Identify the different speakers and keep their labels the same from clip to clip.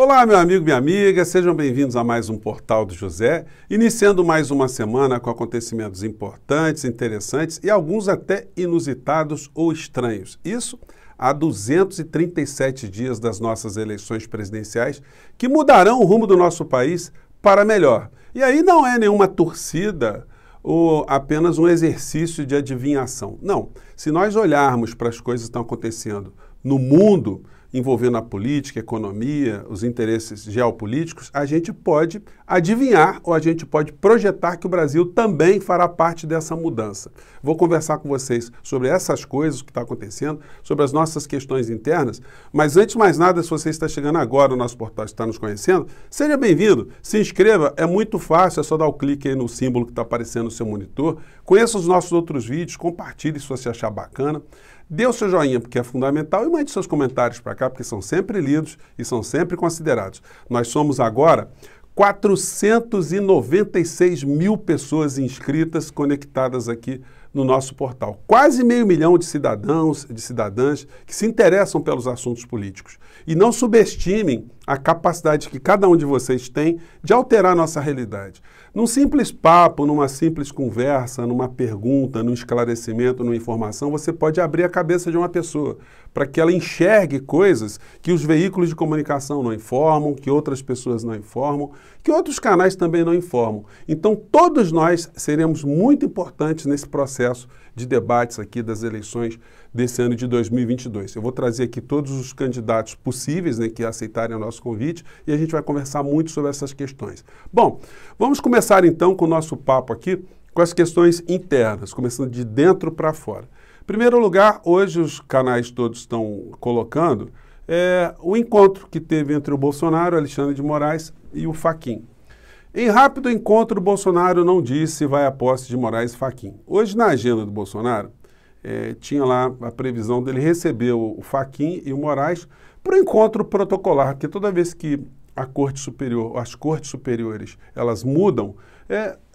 Speaker 1: Olá, meu amigo, minha amiga, sejam bem-vindos a mais um Portal do José, iniciando mais uma semana com acontecimentos importantes, interessantes e alguns até inusitados ou estranhos. Isso há 237 dias das nossas eleições presidenciais que mudarão o rumo do nosso país para melhor. E aí não é nenhuma torcida ou apenas um exercício de adivinhação. Não, se nós olharmos para as coisas que estão acontecendo no mundo, envolvendo a política, a economia, os interesses geopolíticos, a gente pode adivinhar ou a gente pode projetar que o Brasil também fará parte dessa mudança. Vou conversar com vocês sobre essas coisas, o que está acontecendo, sobre as nossas questões internas, mas antes de mais nada, se você está chegando agora no nosso portal e está nos conhecendo, seja bem-vindo, se inscreva, é muito fácil, é só dar o clique aí no símbolo que está aparecendo no seu monitor, conheça os nossos outros vídeos, compartilhe se você achar bacana, dê o seu joinha, porque é fundamental, e mande seus comentários para cá, porque são sempre lidos e são sempre considerados. Nós somos agora 496 mil pessoas inscritas, conectadas aqui no nosso portal. Quase 500 mil de cidadãos, de cidadãs que se interessam pelos assuntos políticos. E não subestimem a capacidade que cada um de vocês tem de alterar a nossa realidade. Num simples papo, numa simples conversa, numa pergunta, num esclarecimento, numa informação, você pode abrir a cabeça de uma pessoa para que ela enxergue coisas que os veículos de comunicação não informam, que outras pessoas não informam, que outros canais também não informam. Então, todos nós seremos muito importantes nesse processo de debates aqui das eleições desse ano de 2022. Eu vou trazer aqui todos os candidatos possíveis, né, que aceitarem o nosso convite e a gente vai conversar muito sobre essas questões. Bom, vamos começar então com o nosso papo aqui com as questões internas, começando de dentro para fora. Em primeiro lugar, hoje os canais todos estão colocando o encontro que teve entre o Bolsonaro, Alexandre de Moraes e o Fachin. Em rápido encontro, o Bolsonaro não disse se vai à posse de Moraes e Fachin. Hoje, na agenda do Bolsonaro, tinha lá a previsão dele receber o Fachin e o Moraes para o encontro protocolar, porque toda vez que a Corte Superior, as Cortes Superiores, elas mudam,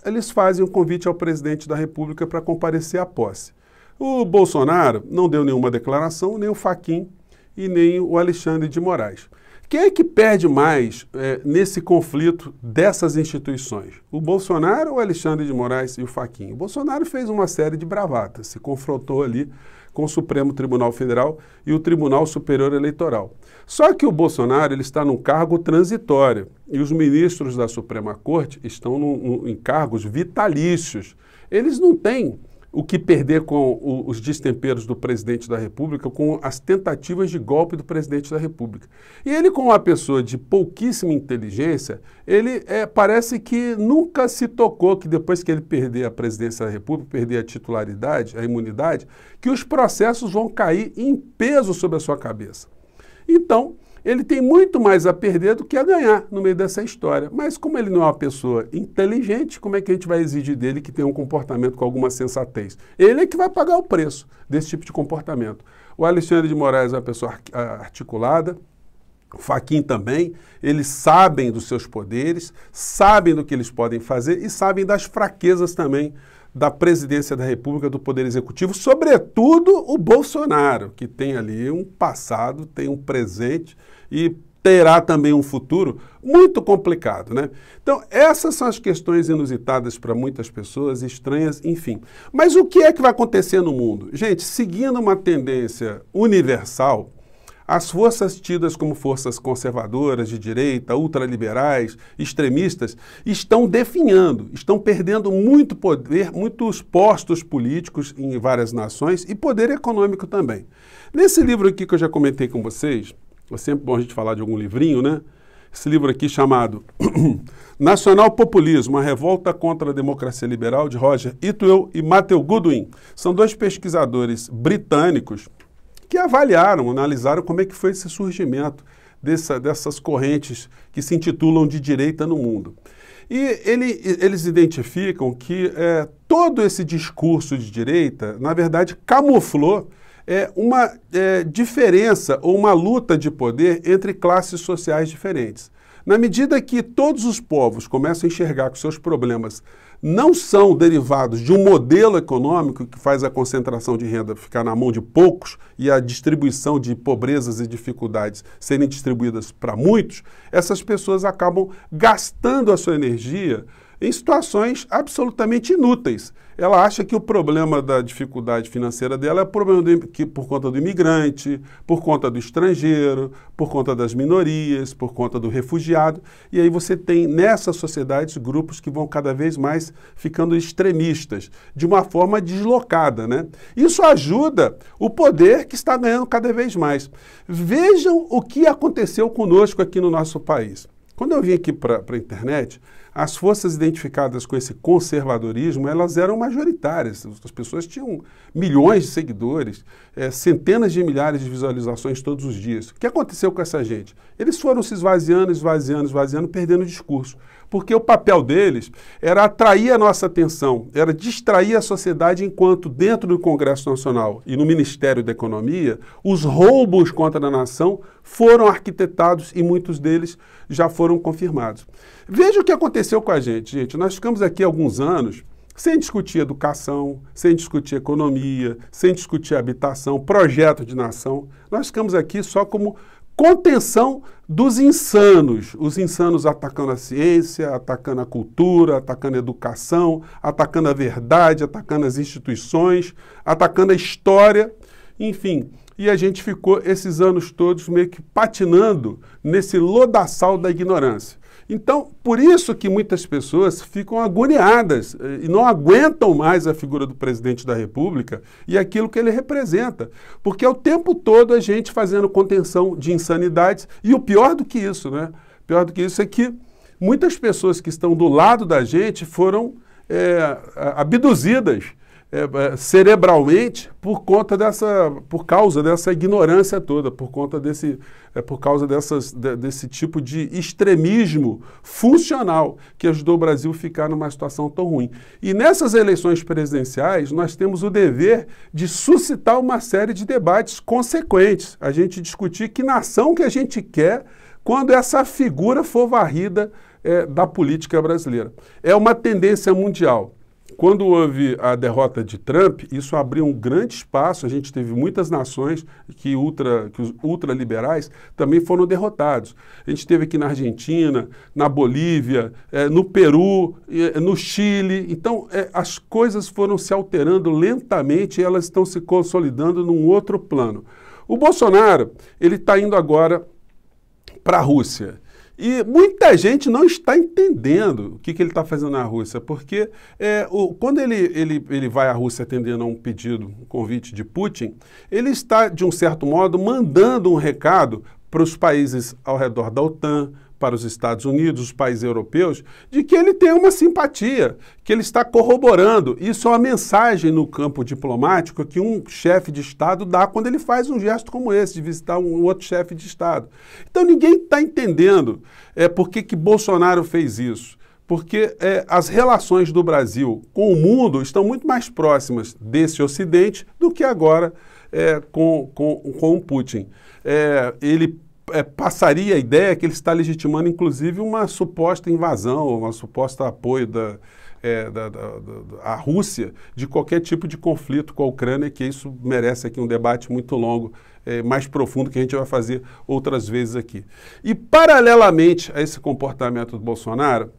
Speaker 1: eles fazem um convite ao presidente da República para comparecer à posse. O Bolsonaro não deu nenhuma declaração, nem o Fachin e nem o Alexandre de Moraes. Quem é que perde mais nesse conflito dessas instituições? O Bolsonaro ou o Alexandre de Moraes e o Fachin? O Bolsonaro fez uma série de bravatas, se confrontou ali com o Supremo Tribunal Federal e o Tribunal Superior Eleitoral. Só que o Bolsonaro ele está num cargo transitório e os ministros da Suprema Corte estão em cargos vitalícios. Eles não têm o que perder com os destemperos do presidente da República, com as tentativas de golpe do presidente da República. E ele, como uma pessoa de pouquíssima inteligência, ele parece que nunca se tocou que depois que ele perder a presidência da República, perder a titularidade, a imunidade, que os processos vão cair em peso sobre a sua cabeça. Então, ele tem muito mais a perder do que a ganhar no meio dessa história. Mas como ele não é uma pessoa inteligente, como é que a gente vai exigir dele que tenha um comportamento com alguma sensatez? Ele é que vai pagar o preço desse tipo de comportamento. O Alexandre de Moraes é uma pessoa articulada, o Fachin também, eles sabem dos seus poderes, sabem do que eles podem fazer e sabem das fraquezas também da presidência da República, do Poder Executivo, sobretudo o Bolsonaro, que tem ali um passado, tem um presente e terá também um futuro muito complicado, né? Então, essas são as questões inusitadas para muitas pessoas, estranhas, enfim. Mas o que é que vai acontecer no mundo? Gente, seguindo uma tendência universal, as forças tidas como forças conservadoras, de direita, ultraliberais, extremistas, estão definhando, estão perdendo muito poder, muitos postos políticos em várias nações e poder econômico também. Nesse livro aqui que eu já comentei com vocês, é sempre bom a gente falar de algum livrinho, né? Esse livro aqui chamado Nacional Populismo, a revolta contra a democracia liberal, de Roger Itwell e Matthew Goodwin. São dois pesquisadores britânicos que avaliaram, analisaram como é que foi esse surgimento dessas correntes que se intitulam de direita no mundo. E eles identificam que todo esse discurso de direita, na verdade, camuflou uma diferença ou uma luta de poder entre classes sociais diferentes. Na medida que todos os povos começam a enxergar que seus problemas não são derivados de um modelo econômico que faz a concentração de renda ficar na mão de poucos e a distribuição de pobrezas e dificuldades serem distribuídas para muitos, essas pessoas acabam gastando a sua energia em situações absolutamente inúteis. Ela acha que o problema da dificuldade financeira dela é problema por conta do imigrante, por conta do estrangeiro, por conta das minorias, por conta do refugiado. E aí você tem nessas sociedades grupos que vão cada vez mais ficando extremistas, de uma forma deslocada, né? Isso ajuda o poder que está ganhando cada vez mais. Vejam o que aconteceu conosco aqui no nosso país. Quando eu vim aqui para a internet, as forças identificadas com esse conservadorismo, elas eram majoritárias. As pessoas tinham milhões de seguidores, centenas de milhares de visualizações todos os dias. O que aconteceu com essa gente? Eles foram se esvaziando, perdendo o discurso. Porque o papel deles era atrair a nossa atenção, era distrair a sociedade enquanto dentro do Congresso Nacional e no Ministério da Economia, os roubos contra a nação foram arquitetados e muitos deles já foram confirmados. Veja o que aconteceu com a gente. Nós ficamos aqui alguns anos sem discutir educação, sem discutir economia, sem discutir habitação, projeto de nação. Nós ficamos aqui só como contenção dos insanos, os insanos atacando a ciência, atacando a cultura, atacando a educação, atacando a verdade, atacando as instituições, atacando a história, enfim. E a gente ficou esses anos todos meio que patinando nesse lodaçal da ignorância. Então, por isso que muitas pessoas ficam agoniadas e não aguentam mais a figura do presidente da República e aquilo que ele representa. Porque é o tempo todo a gente fazendo contenção de insanidades e o pior do que isso, né? Pior do que isso é que muitas pessoas que estão do lado da gente foram abduzidas cerebralmente por causa dessa ignorância toda, por causa desse tipo de extremismo funcional que ajudou o Brasil a ficar numa situação tão ruim. E nessas eleições presidenciais, nós temos o dever de suscitar uma série de debates consequentes, a gente discutir que nação que a gente quer quando essa figura for varrida da política brasileira. É uma tendência mundial. Quando houve a derrota de Trump, isso abriu um grande espaço, a gente teve muitas nações que os ultraliberais também foram derrotados. A gente teve aqui na Argentina, na Bolívia, no Peru, no Chile. Então, as coisas foram se alterando lentamente e elas estão se consolidando num outro plano. O Bolsonaro, ele está indo agora para a Rússia. E muita gente não está entendendo o que ele está fazendo na Rússia, porque quando ele vai à Rússia atendendo a um pedido, um convite de Putin, ele está, de um certo modo, mandando um recado para os países ao redor da OTAN, para os Estados Unidos, os países europeus, de que ele tem uma simpatia, que ele está corroborando. Isso é uma mensagem no campo diplomático que um chefe de Estado dá quando ele faz um gesto como esse, de visitar um outro chefe de Estado. Então ninguém está entendendo por que Bolsonaro fez isso. Porque as relações do Brasil com o mundo estão muito mais próximas desse Ocidente do que agora com o Putin. Ele passaria a ideia que ele está legitimando, inclusive, uma suposta invasão, uma suposta apoio à Rússia de qualquer tipo de conflito com a Ucrânia, que isso merece aqui um debate muito longo, mais profundo, que a gente vai fazer outras vezes aqui. E, paralelamente a esse comportamento do Bolsonaro,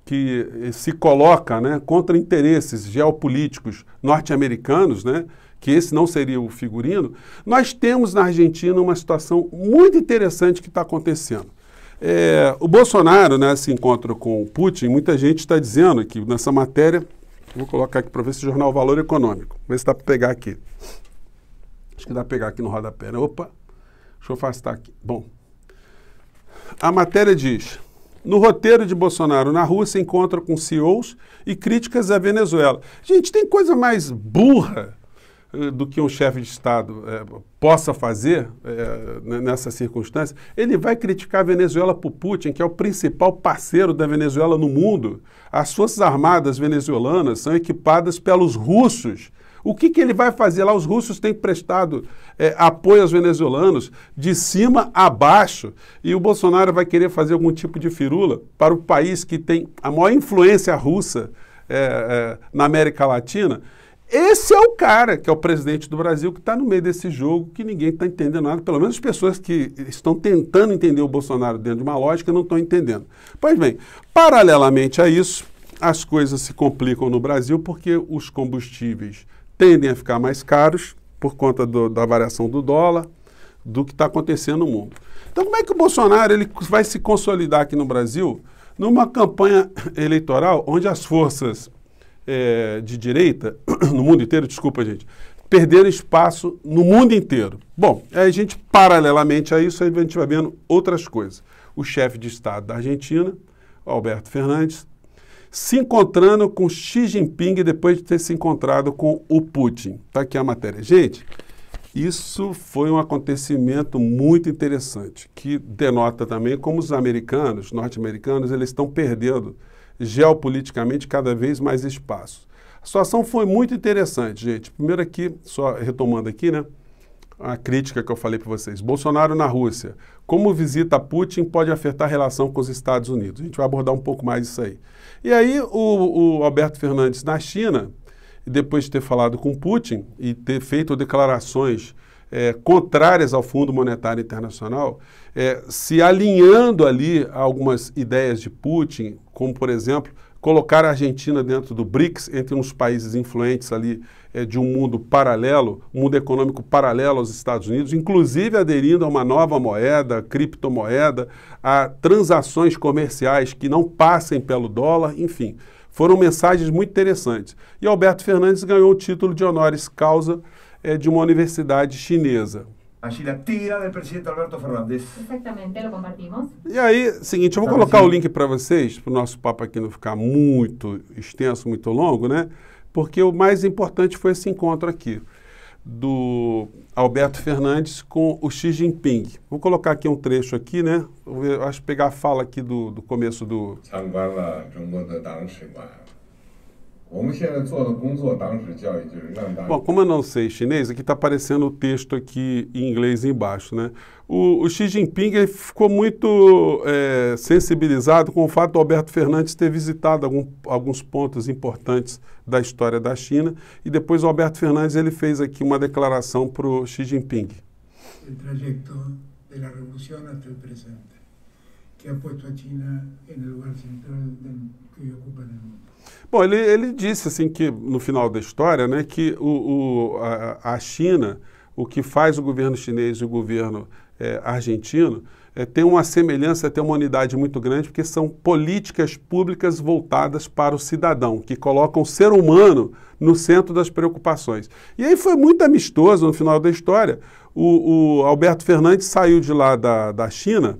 Speaker 1: que se coloca, né, contra interesses geopolíticos norte-americanos, né, que esse não seria o figurino, nós temos na Argentina uma situação muito interessante que está acontecendo. O Bolsonaro, nesse encontro com o Putin, muita gente está dizendo aqui, nessa matéria, vou colocar aqui para ver se o jornal Valor Econômico, ver se dá para pegar aqui. Acho que dá para pegar aqui no rodapé. Opa, deixa eu afastar aqui. Bom, a matéria diz: no roteiro de Bolsonaro na Rússia, encontra com CEOs e críticas à Venezuela. Gente, tem coisa mais burra do que um chefe de Estado possa fazer nessa circunstância. Ele vai criticar a Venezuela por Putin, que é o principal parceiro da Venezuela no mundo. As forças armadas venezuelanas são equipadas pelos russos O que ele vai fazer lá? Os russos têm prestado apoio aos venezuelanos de cima a baixo e o Bolsonaro vai querer fazer algum tipo de firula para o país que tem a maior influência russa na América Latina. Esse é o cara que é o presidente do Brasil que está no meio desse jogo que ninguém está entendendo nada, pelo menos as pessoas que estão tentando entender o Bolsonaro dentro de uma lógica não estão entendendo. Pois bem, paralelamente a isso, as coisas se complicam no Brasil porque os combustíveis tendem a ficar mais caros por conta da variação do dólar, do que está acontecendo no mundo. Então como é que o Bolsonaro ele vai se consolidar aqui no Brasil numa campanha eleitoral onde as forças de direita, no mundo inteiro, desculpa gente, perderam espaço no mundo inteiro? Bom, aí a gente, paralelamente a isso, a gente vai vendo outras coisas. O chefe de Estado da Argentina, Alberto Fernandes, se encontrando com Xi Jinping depois de ter se encontrado com o Putin. Está aqui a matéria. Gente, isso foi um acontecimento muito interessante, que denota também como os americanos, norte-americanos, eles estão perdendo geopoliticamente cada vez mais espaço. A situação foi muito interessante, gente. Primeiro aqui, só retomando aqui, né? A crítica que eu falei para vocês. Bolsonaro na Rússia. Como visita a Putin pode afetar a relação com os Estados Unidos? A gente vai abordar um pouco mais isso aí. E aí o Alberto Fernandes na China, depois de ter falado com Putin e ter feito declarações contrárias ao Fundo Monetário Internacional, se alinhando ali a algumas ideias de Putin, como, por exemplo, colocar a Argentina dentro do BRICS, entre uns países influentes ali de um mundo paralelo, um mundo econômico paralelo aos Estados Unidos, inclusive aderindo a uma nova moeda, criptomoeda, a transações comerciais que não passem pelo dólar, enfim. Foram mensagens muito interessantes. E Alberto Fernandes ganhou o título de honoris causa de uma universidade chinesa.
Speaker 2: Allí la actividad del presidente Alberto Fernández.
Speaker 3: Exactamente, lo compartimos.
Speaker 1: E aí, seguinte, eu vou colocar o link para vocês, para o nosso papo aqui não ficar muito extenso, muito longo, né? Porque o mais importante foi esse encontro aqui, do Alberto Fernandes com o Xi Jinping. Vou colocar aqui um trecho aqui, né? Eu acho que pegar a fala aqui do começo do... Bom, como eu não sei chinês, aqui está aparecendo o texto aqui em inglês embaixo, né? O Xi Jinping ele ficou muito sensibilizado com o fato do Alberto Fernandes ter visitado alguns pontos importantes da história da China e depois o Alberto Fernandes ele fez aqui uma declaração para o Xi Jinping.
Speaker 4: O trajeto da revolução até o presente, que ha posto a China no lugar central que ocupa no mundo.
Speaker 1: Bom, ele disse assim que no final da história, né, que a China, o que faz o governo chinês e o governo argentino, tem uma semelhança, tem uma unidade muito grande, porque são políticas públicas voltadas para o cidadão, que colocam o ser humano no centro das preocupações. E aí foi muito amistoso no final da história. O Alberto Fernandes saiu de lá da China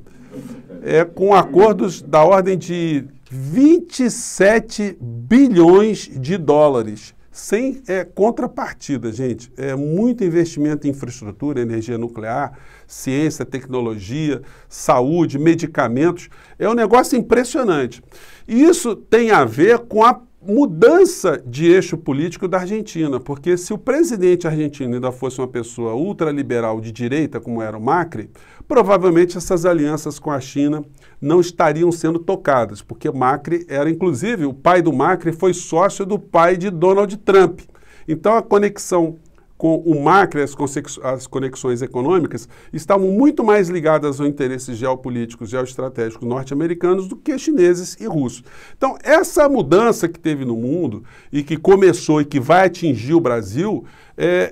Speaker 1: com acordos da ordem de 27 bilhões de dólares, sem contrapartida, gente. É muito investimento em infraestrutura, energia nuclear, ciência, tecnologia, saúde, medicamentos. É um negócio impressionante. E isso tem a ver com a mudança de eixo político da Argentina, porque se o presidente argentino ainda fosse uma pessoa ultraliberal de direita, como era o Macri, provavelmente essas alianças com a China não estariam sendo tocadas, porque Macri era, inclusive, o pai do Macri foi sócio do pai de Donald Trump. Então a conexão com o Macri, as conexões econômicas, estavam muito mais ligadas aos interesses geopolíticos, geoestratégicos norte-americanos do que chineses e russos. Então, essa mudança que teve no mundo e que começou e que vai atingir o Brasil,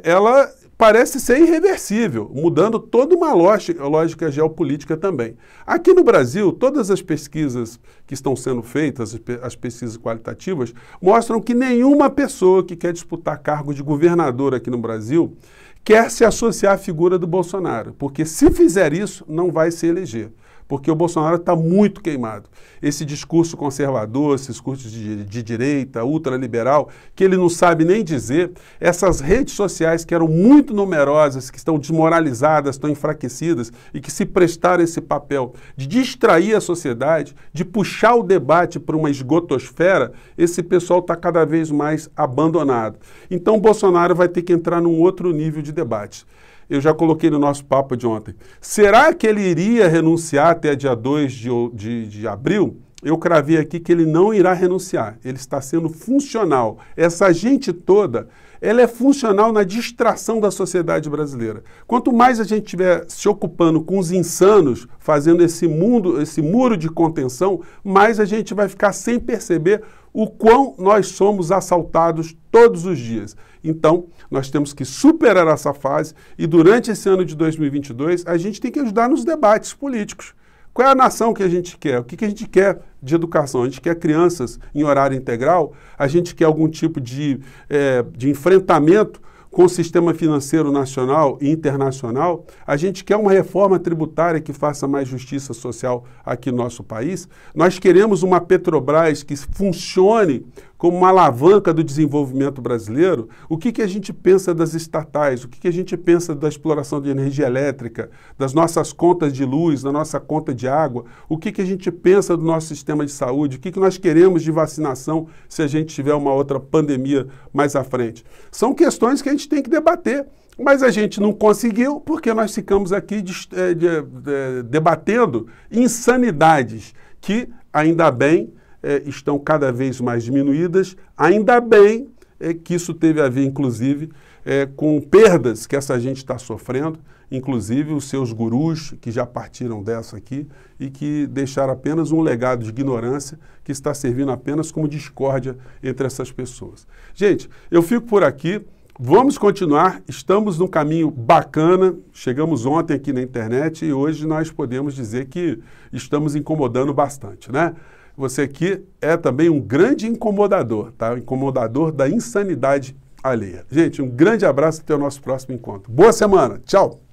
Speaker 1: ela parece ser irreversível, mudando toda uma lógica geopolítica também. Aqui no Brasil, todas as pesquisas que estão sendo feitas, as pesquisas qualitativas, mostram que nenhuma pessoa que quer disputar cargo de governador aqui no Brasil quer se associar à figura do Bolsonaro, porque se fizer isso, não vai se eleger. porque o Bolsonaro está muito queimado. Esse discurso conservador, esse discurso de direita, ultraliberal, que ele não sabe nem dizer, essas redes sociais que eram muito numerosas, que estão desmoralizadas, estão enfraquecidas e que se prestaram esse papel de distrair a sociedade, de puxar o debate para uma esgotosfera, esse pessoal está cada vez mais abandonado. Então o Bolsonaro vai ter que entrar num outro nível de debate. Eu já coloquei no nosso papo de ontem. Será que ele iria renunciar até dia 2 de abril? Eu cravei aqui que ele não irá renunciar. Ele está sendo funcional. Essa gente toda, ela é funcional na distração da sociedade brasileira. Quanto mais a gente estiver se ocupando com os insanos, fazendo esse muro de contenção, mais a gente vai ficar sem perceber o quão nós somos assaltados todos os dias. Então, nós temos que superar essa fase e durante esse ano de 2022, a gente tem que ajudar nos debates políticos. Qual é a nação que a gente quer? O que a gente quer de educação? A gente quer crianças em horário integral? A gente quer algum tipo de enfrentamento com o sistema financeiro nacional e internacional? A gente quer uma reforma tributária que faça mais justiça social aqui no nosso país? Nós queremos uma Petrobras que funcione como uma alavanca do desenvolvimento brasileiro? O que a gente pensa das estatais? O que a gente pensa da exploração de energia elétrica, das nossas contas de luz, da nossa conta de água? O que a gente pensa do nosso sistema de saúde? O que nós queremos de vacinação se a gente tiver uma outra pandemia mais à frente? São questões que a gente tem que debater, mas a gente não conseguiu porque nós ficamos aqui debatendo insanidades que, ainda bem, estão cada vez mais diminuídas, ainda bem que isso teve a ver, inclusive, com perdas que essa gente está sofrendo, inclusive os seus gurus que já partiram dessa aqui e que deixaram apenas um legado de ignorância que está servindo apenas como discórdia entre essas pessoas. Gente, eu fico por aqui. Vamos continuar, estamos num caminho bacana, chegamos ontem aqui na internet e hoje nós podemos dizer que estamos incomodando bastante, né? Você aqui é também um grande incomodador, tá? Incomodador da insanidade alheia. Gente, um grande abraço e até o nosso próximo encontro. Boa semana, tchau!